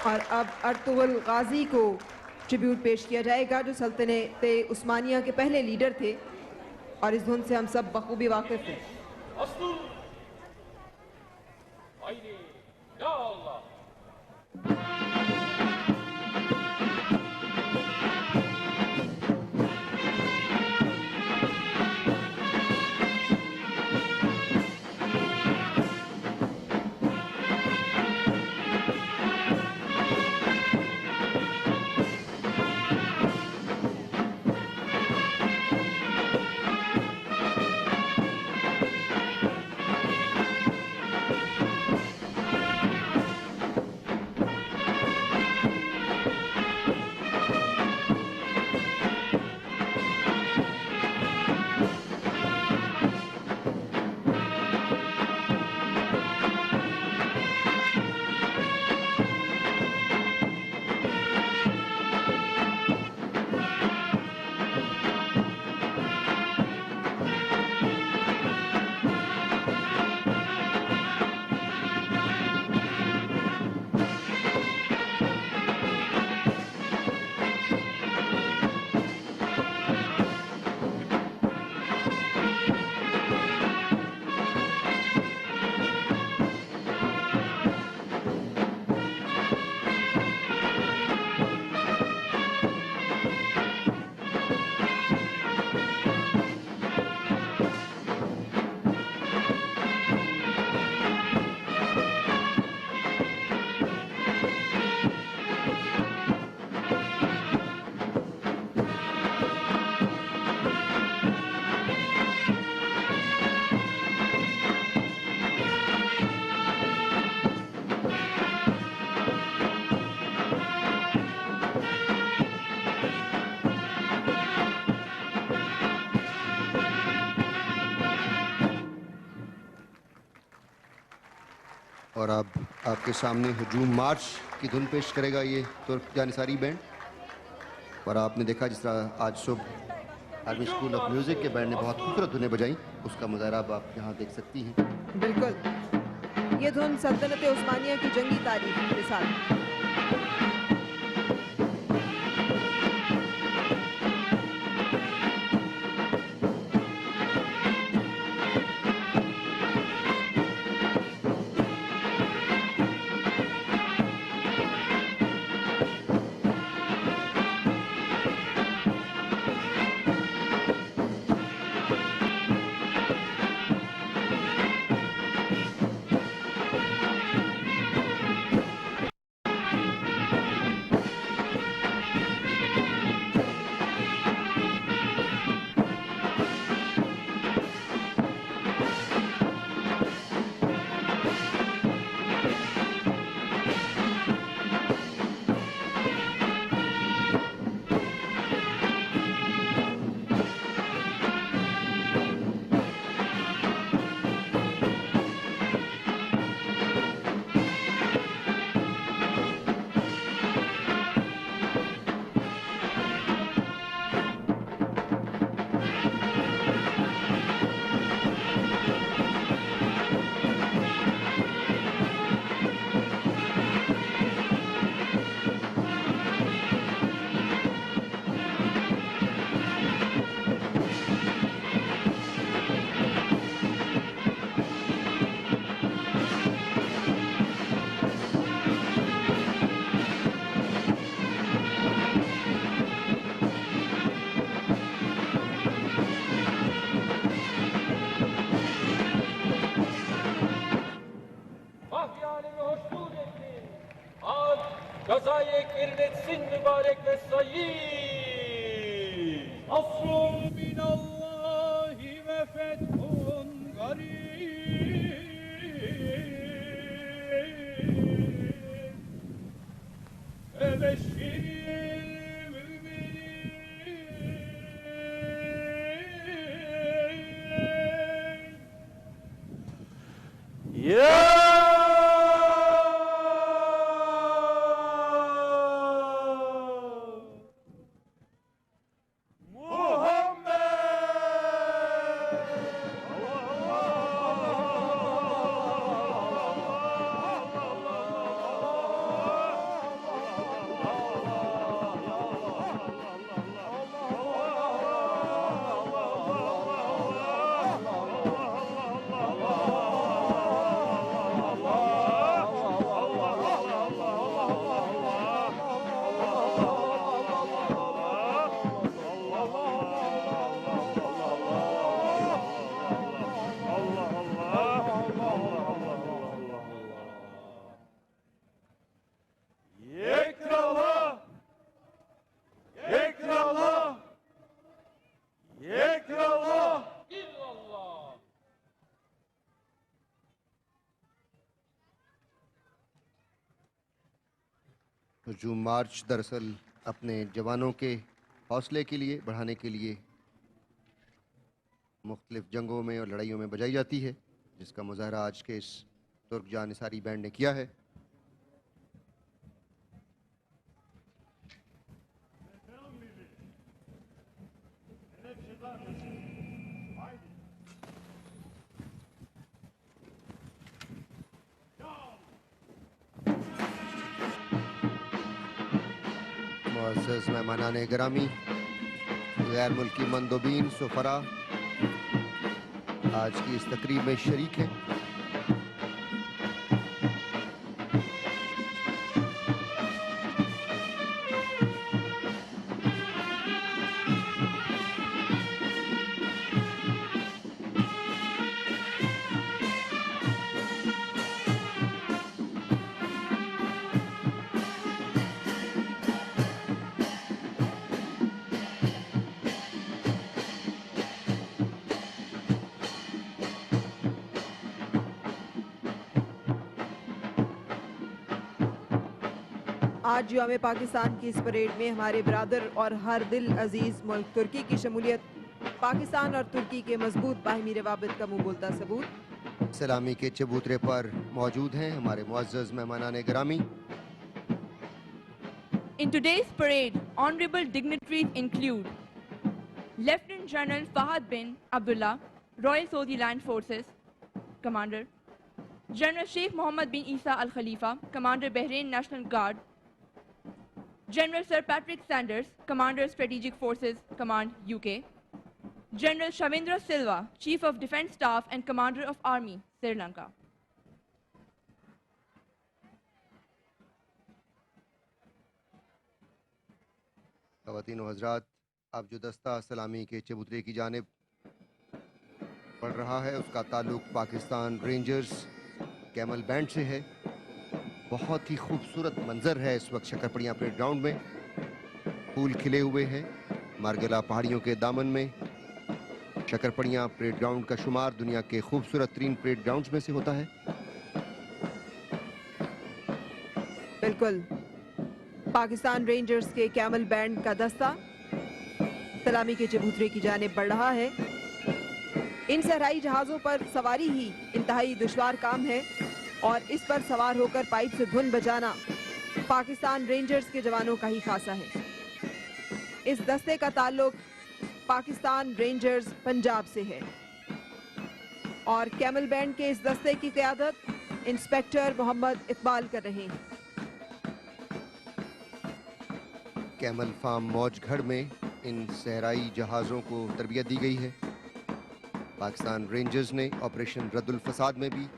और अब अर्तुगरुल गाजी को ट्रिब्यूट पेश किया जाएगा, जो सल्तनत उस्मानिया के पहले लीडर थे और इस धुन से हम सब बखूबी वाकिफ हैं। और अब आपके सामने हुजूम मार्च की धुन पेश करेगा ये तुर्क जानिसारी बैंड। और आपने देखा जिस तरह आज सुबह आर्मी स्कूल ऑफ म्यूज़िक के बैंड ने बहुत खूबसूरत धुनें बजाई, उसका मुजाहरा अब आप यहाँ देख सकती हैं। बिल्कुल, ये धुन सल्तनत उस्मानिया की जंगी तारीख के साथ। Gazayı kirletsin mübarek ve sayyi. Asrun minallahi ve fethun garib. Ebeşşiril müminin. Ya! हजूम मार्च दरअसल अपने जवानों के हौसले के लिए बढ़ाने के लिए मुख्तलिफ जंगों में और लड़ाइयों में बजाई जाती है, जिसका मुजाहरा आज के इस तुर्क जान निसारी बैंड ने किया है। मुअज़्ज़ज़ मेहमानाने गिरामी, गैर मुल्की मंदोबीन सुफरा आज की इस तकरीब में शरीक हैं। आज यौम पाकिस्तान की इस परेड में हमारे ब्रादर और हर दिल अजीज़ मुल्क तुर्की की शमूलियत पाकिस्तान और तुर्की के मजबूत बाहमी रवाबित का मुंह बोलता सबूत। सलामी के चबूतरे पर मौजूद हैं हमारे मुअज़्ज़ज़ मेहमानाने गिरामी। In today's parade, honorable dignitaries include Lieutenant General Fahad bin Abdullah, Royal Saudi Land Forces Commander, General Sheikh Mohammed bin Isa Al Khalifa, Commander Bahrain National Guard, General Sir Patrick Sanders, Commander Strategic Forces Command UK, General Shavindra Silva, Chief of Defence Staff and Commander of Army, Sri Lanka. ख़वातीन व हज़रात, अब जो दस्ता सलामी के चबूतरे की जानिब बढ़ रहा है उसका ताल्लुक़ पाकिस्तान रेंजर्स कैमल बैंड से है। बहुत ही खूबसूरत मंजर है इस वक्त शक्करपड़ियाँ परेड ग्राउंड में। फूल खिले हुए हैं मार्गेला पहाड़ियों के दामन में। शक्करपड़ियाँ परेड ग्राउंड का शुमार दुनिया के खूबसूरत तरीन परेड ग्राउंड्स में से होता है। बिल्कुल, पाकिस्तान रेंजर्स के कैमल बैंड का दस्ता सलामी के चबूतरे की जानिब बढ़ रहा है। इन सहराई जहाज़ों पर सवारी ही इंतहाई दुश्वार काम है और इस पर सवार होकर पाइप से धुन बजाना पाकिस्तान रेंजर्स के जवानों का ही खासा है। इस दस्ते का ताल्लुक पाकिस्तान रेंजर्स पंजाब से है और कैमल बैंड के इस दस्ते की क़यादत इंस्पेक्टर मोहम्मद इकबाल कर रहे हैं। कैमल फार्म मौजगढ़ में इन सहराई जहाज़ों को तरबियत दी गई है। पाकिस्तान रेंजर्स ने ऑपरेशन रद्दुल फसाद में भी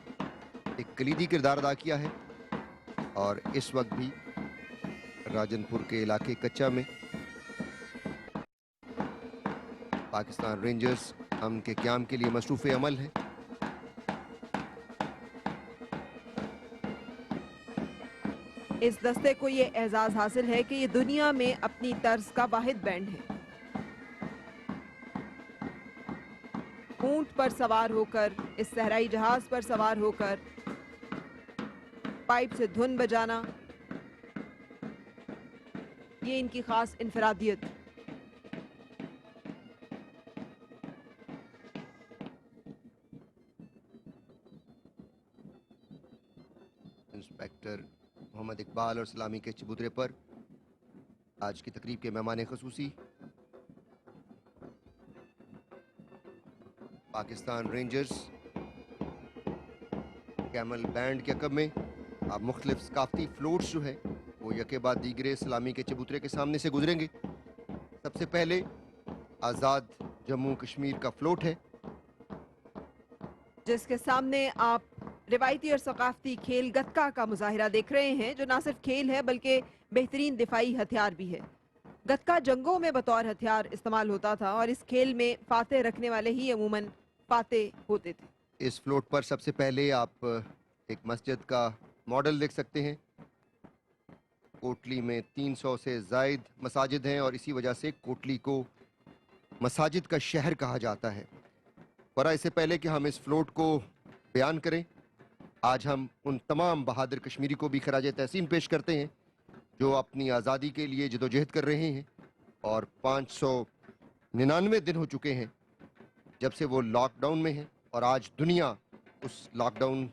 एक कलीदी किरदार अदा किया है और इस वक्त भी राजनपुर के इलाके कच्चा में पाकिस्तान रेंजर्स अमन के क़याम के लिए मसरूफ़ अमल है। इस दस्ते को ये एजाज़ हासिल है कि ये दुनिया में अपनी तर्ज का वाहिद बैंड है। ऊंट पर सवार होकर, इस सहराई जहाज पर सवार होकर पाइप से धुन बजाना, ये इनकी खास इनफरादियत। इंस्पेक्टर मोहम्मद इकबाल और सलामी के चबूतरे पर आज की तकरीब के मेहमान ख़ुसूसी पाकिस्तान रेंजर्स कैमल बैंड के अक़ब में आप मुख्तलिफ सकाफ़ती फ्लोट्स जो है वो यके बाद दीगरे सलामी के चबूतरे के सामने से गुजरेंगे। सबसे पहले आज़ाद जम्मू कश्मीर का फ्लोट है जिसके सामने आप रिवायती और सकाफती खेल गतका का मुजाहिरा देख रहे हैं, जो ना सिर्फ खेल है बल्कि बेहतरीन दिफाई हथियार भी है। गतका जंगों में बतौर हथियार इस्तेमाल होता था और इस खेल में फातेह रखने वाले ही अमूमन फातेह होते थे। इस फ्लोट पर सबसे पहले आप एक मस्जिद का मॉडल देख सकते हैं। कोटली में 300 से ज़ायद मसाजिद हैं और इसी वजह से कोटली को मसाजिद का शहर कहा जाता है। और इससे पहले कि हम इस फ्लोट को बयान करें, आज हम उन तमाम बहादुर कश्मीरी को भी खराज तहसीन पेश करते हैं जो अपनी आज़ादी के लिए जदोजहद कर रहे हैं और 599 दिन हो चुके हैं जब से वो लॉकडाउन में हैं और आज दुनिया उस लॉकडाउन